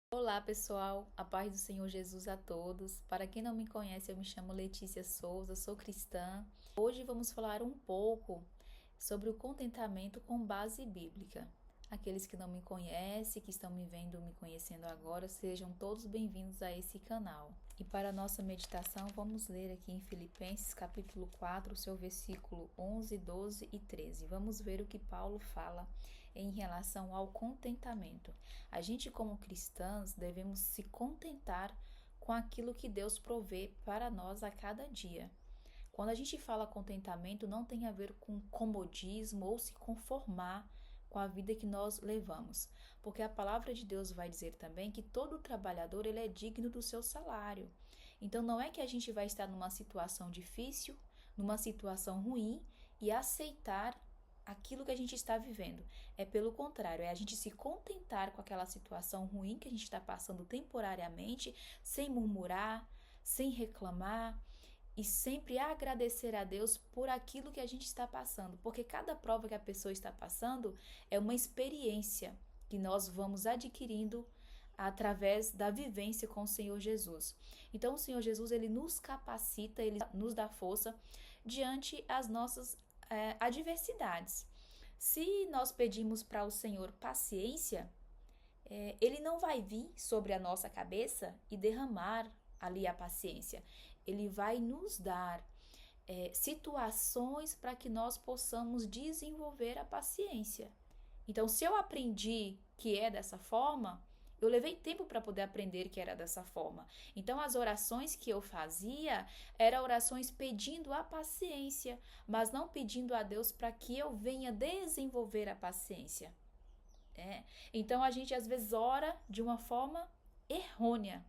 Olá pessoal, a paz do Senhor Jesus a todos. Para quem não me conhece, eu me chamo Letícia Souza, sou cristã. Hoje vamos falar um pouco sobre o contentamento com base bíblica. Aqueles que não me conhecem, que estão me vendo, me conhecendo agora, sejam todos bem-vindos a esse canal. E para a nossa meditação, vamos ler aqui em Filipenses capítulo 4, seu versículo 11, 12 e 13. Vamos ver o que Paulo fala em relação ao contentamento. A gente, como cristãs, devemos se contentar com aquilo que Deus provê para nós a cada dia. Quando a gente fala contentamento, não tem a ver com comodismo ou se conformar com a vida que nós levamos, porque a palavra de Deus vai dizer também que todo trabalhador ele é digno do seu salário. Então não é que a gente vai estar numa situação difícil, numa situação ruim e aceitar aquilo que a gente está vivendo. É pelo contrário, é a gente se contentar com aquela situação ruim que a gente está passando temporariamente, sem murmurar, sem reclamar e sempre agradecer a Deus por aquilo que a gente está passando, porque cada prova que a pessoa está passando é uma experiência que nós vamos adquirindo através da vivência com o Senhor Jesus. Então o Senhor Jesus ele nos capacita, ele nos dá força diante as nossas adversidades. Se nós pedimos para o Senhor paciência, ele não vai vir sobre a nossa cabeça e derramar ali a paciência. Ele vai nos dar situações para que nós possamos desenvolver a paciência. Então, se eu aprendi que é dessa forma, eu levei tempo para poder aprender que era dessa forma. Então, as orações que eu fazia eram orações pedindo a paciência, mas não pedindo a Deus para que eu venha desenvolver a paciência. Então, a gente às vezes ora de uma forma errônea.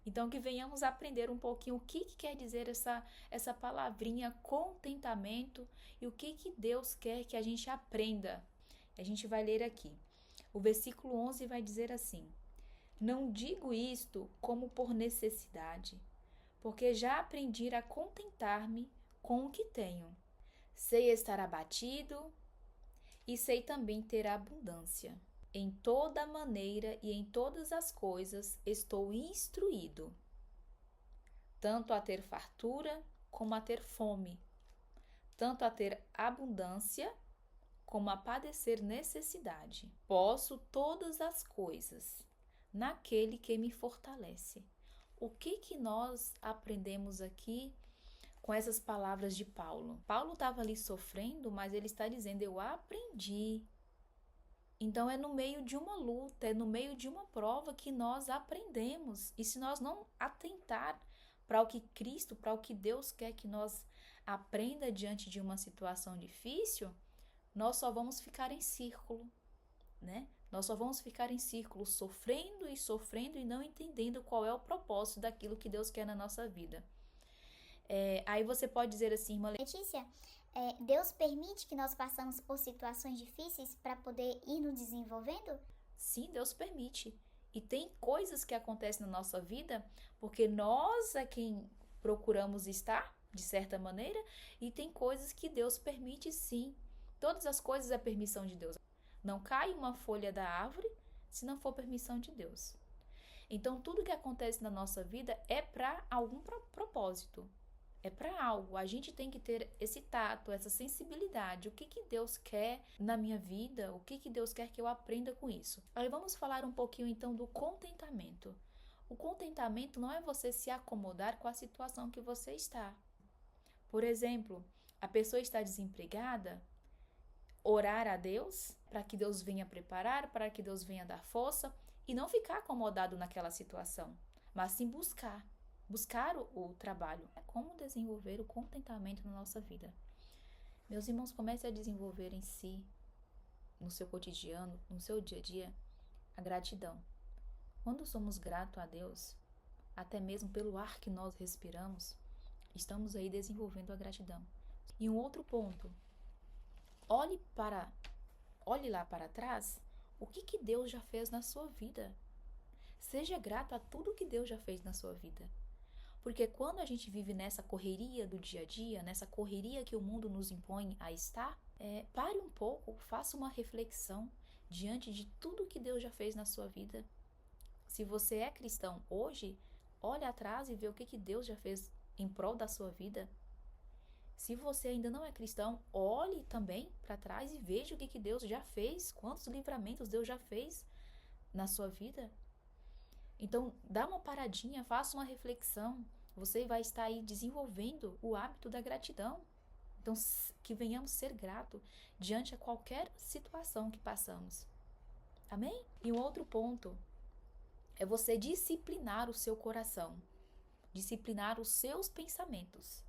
Então, que venhamos aprender um pouquinho o que quer dizer essa palavrinha contentamento e o que Deus quer que a gente aprenda. A gente vai ler aqui. O versículo 11 vai dizer assim: Não digo isto como por necessidade, porque já aprendi a contentar-me com o que tenho. Sei estar abatido e sei também ter abundância. Em toda maneira e em todas as coisas estou instruído, tanto a ter fartura como a ter fome, tanto a ter abundância como a padecer necessidade. Posso todas as coisas naquele que me fortalece. O que nós aprendemos aqui com essas palavras de Paulo? Paulo estava ali sofrendo, mas ele está dizendo: eu aprendi. Então é no meio de uma luta, é no meio de uma prova que nós aprendemos. E se nós não atentar para o que Cristo, para o que Deus quer que nós aprenda diante de uma situação difícil, nós só vamos ficar em círculo, né? Nós só vamos ficar em círculo, sofrendo e não entendendo qual é o propósito daquilo que Deus quer na nossa vida. Aí você pode dizer assim, irmã Letícia, Deus permite que nós passamos por situações difíceis para poder ir nos desenvolvendo? sim, Deus permite. E tem coisas que acontecem na nossa vida porque nós é quem procuramos estar, de certa maneira, e tem coisas que Deus permite sim. Todas as coisas é permissão de Deus. Não cai uma folha da árvore se não for permissão de Deus. Então, tudo que acontece na nossa vida é para algum propósito. É para algo. A gente tem que ter esse tato, essa sensibilidade. O que Deus quer na minha vida? O que Deus quer que eu aprenda com isso? Aí vamos falar um pouquinho então do contentamento. O contentamento não é você se acomodar com a situação que você está. Por exemplo, a pessoa está desempregada, orar a Deus para que Deus venha preparar, para que Deus venha dar força e não ficar acomodado naquela situação, mas sim buscar o trabalho. Como desenvolver o contentamento na nossa vida? Meus irmãos, comece a desenvolver em si, no seu cotidiano, no seu dia a dia, a gratidão. Quando somos gratos a Deus, até mesmo pelo ar que nós respiramos, estamos aí desenvolvendo a gratidão. E um outro ponto, olhe lá para trás, o que Deus já fez na sua vida. Seja grato a tudo que Deus já fez na sua vida. Porque quando a gente vive nessa correria do dia a dia, nessa correria que o mundo nos impõe a estar, pare um pouco, faça uma reflexão diante de tudo que Deus já fez na sua vida. Se você é cristão hoje, olha atrás e vê o que Deus já fez em prol da sua vida. Se você ainda não é cristão, olhe também para trás e veja o que Deus já fez, quantos livramentos Deus já fez na sua vida. Então, dá uma paradinha, faça uma reflexão. Você vai estar aí desenvolvendo o hábito da gratidão. Então, que venhamos ser gratos diante de qualquer situação que passamos. Amém? E um outro ponto é você disciplinar o seu coração, disciplinar os seus pensamentos.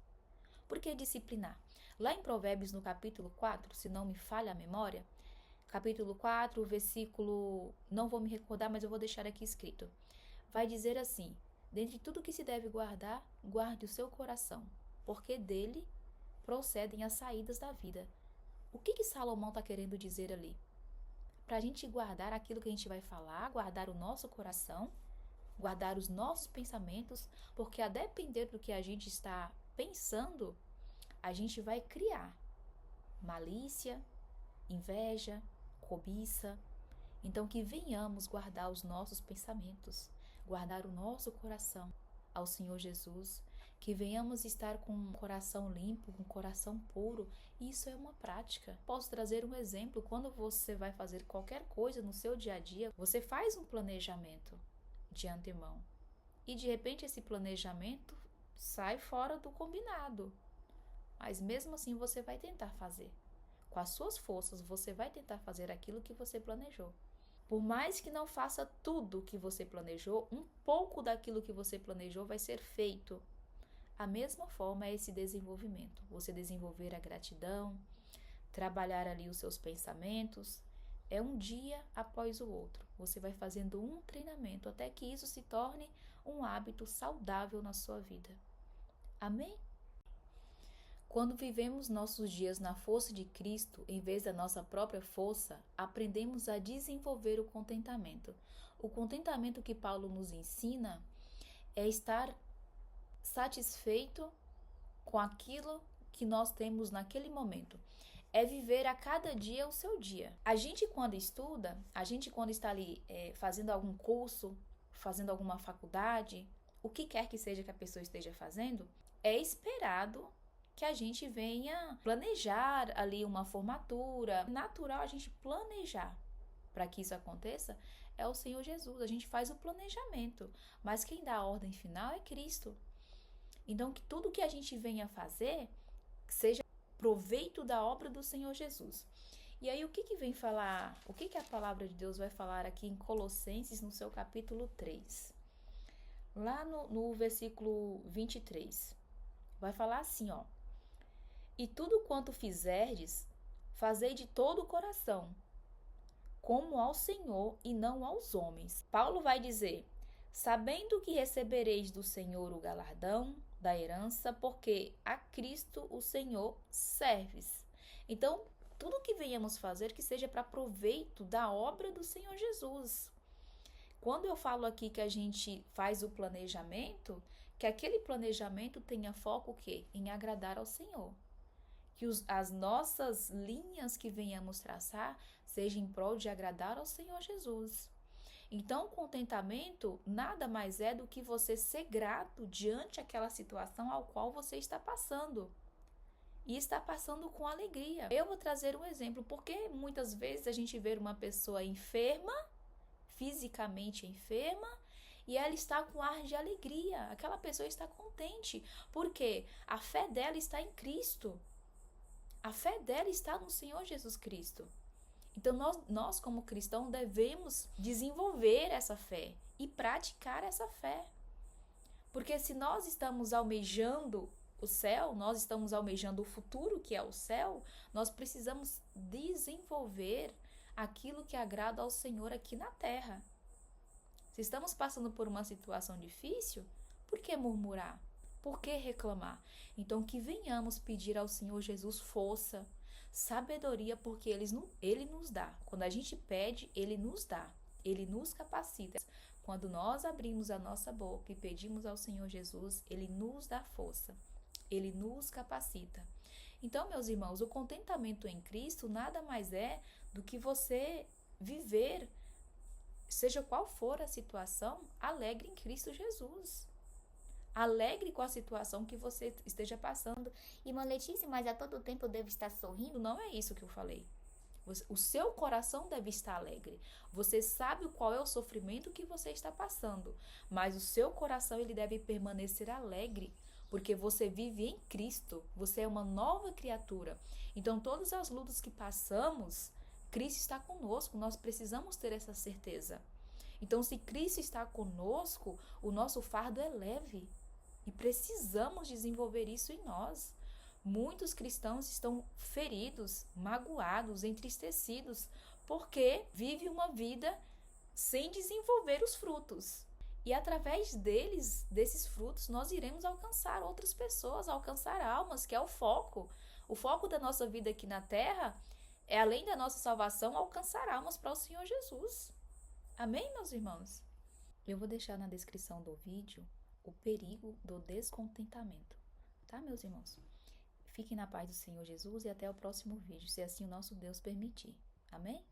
Por que disciplinar? Lá em Provérbios, no capítulo 4, se não me falha a memória, capítulo 4, versículo, não vou me recordar, mas eu vou deixar aqui escrito. Vai dizer assim: dentre tudo que se deve guardar, guarde o seu coração, porque dele procedem as saídas da vida. O que Salomão está querendo dizer ali? Para a gente guardar aquilo que a gente vai falar, guardar o nosso coração, guardar os nossos pensamentos, porque a depender do que a gente está pensando, a gente vai criar malícia, inveja, cobiça. Então, que venhamos guardar os nossos pensamentos, guardar o nosso coração ao Senhor Jesus, que venhamos estar com um coração limpo, com um coração puro. Isso é uma prática. Posso trazer um exemplo. Quando você vai fazer qualquer coisa no seu dia a dia, você faz um planejamento de antemão. E de repente esse planejamento sai fora do combinado. Mas mesmo assim você vai tentar fazer. Com as suas forças, você vai tentar fazer aquilo que você planejou. Por mais que não faça tudo o que você planejou, um pouco daquilo que você planejou vai ser feito. A mesma forma é esse desenvolvimento. Você desenvolver a gratidão, trabalhar ali os seus pensamentos. É um dia após o outro. Você vai fazendo um treinamento até que isso se torne um hábito saudável na sua vida. Amém? Quando vivemos nossos dias na força de Cristo, em vez da nossa própria força, aprendemos a desenvolver o contentamento. O contentamento que Paulo nos ensina é estar satisfeito com aquilo que nós temos naquele momento. É viver a cada dia o seu dia. A gente quando estuda, a gente quando está ali fazendo algum curso, fazendo alguma faculdade, o que quer que seja que a pessoa esteja fazendo, é esperado que a gente venha planejar ali uma formatura. É natural a gente planejar para que isso aconteça, é o Senhor Jesus. A gente faz o planejamento, mas quem dá a ordem final é Cristo. Então, que tudo que a gente venha fazer seja proveito da obra do Senhor Jesus. E aí, o que vem falar, o que a palavra de Deus vai falar aqui em Colossenses, no seu capítulo 3? Lá no versículo 23, vai falar assim, ó: e tudo quanto fizerdes, fazei de todo o coração, como ao Senhor e não aos homens. Paulo vai dizer: sabendo que recebereis do Senhor o galardão da herança, porque a Cristo o Senhor serves. Então, tudo que venhamos fazer que seja para proveito da obra do Senhor Jesus. Quando eu falo aqui que a gente faz o planejamento, que aquele planejamento tenha foco o quê? Em agradar ao Senhor. Que as nossas linhas que venhamos traçar sejam em prol de agradar ao Senhor Jesus. Então, contentamento nada mais é do que você ser grato diante daquela situação ao qual você está passando. E está passando com alegria. Eu vou trazer um exemplo, porque muitas vezes a gente vê uma pessoa enferma, fisicamente enferma, e ela está com ar de alegria. Aquela pessoa está contente, porque a fé dela está em Cristo. A fé dela está no Senhor Jesus Cristo. Então, nós como cristãos devemos desenvolver essa fé e praticar essa fé. Porque se nós estamos almejando o céu, nós estamos almejando o futuro, que é o céu, nós precisamos desenvolver aquilo que agrada ao Senhor aqui na terra. Se estamos passando por uma situação difícil, por que murmurar? Por que reclamar? Então, que venhamos pedir ao Senhor Jesus força, sabedoria, porque Ele nos dá. Quando a gente pede, Ele nos dá. Ele nos capacita. Quando nós abrimos a nossa boca e pedimos ao Senhor Jesus, Ele nos dá força. Ele nos capacita. Então, meus irmãos, o contentamento em Cristo nada mais é do que você viver seja qual for a situação, alegre em Cristo Jesus. Alegre com a situação que você esteja passando. Irmã Letícia, mas a todo tempo eu devo estar sorrindo? Não é isso que eu falei. O seu coração deve estar alegre. Você sabe qual é o sofrimento que você está passando, mas o seu coração ele deve permanecer alegre, porque você vive em Cristo. Você é uma nova criatura. Então, todas as lutas que passamos, Cristo está conosco. Nós precisamos ter essa certeza. Então, se Cristo está conosco, o nosso fardo é leve. E precisamos desenvolver isso em nós. Muitos cristãos estão feridos, magoados, entristecidos, porque vivem uma vida sem desenvolver os frutos. E através deles, desses frutos, nós iremos alcançar outras pessoas, alcançar almas, que é o foco. O foco da nossa vida aqui na Terra é, além da nossa salvação, alcançar almas para o Senhor Jesus. Amém, meus irmãos? Eu vou deixar na descrição do vídeo o perigo do descontentamento. Tá, meus irmãos? Fiquem na paz do Senhor Jesus e até o próximo vídeo, se assim o nosso Deus permitir. Amém?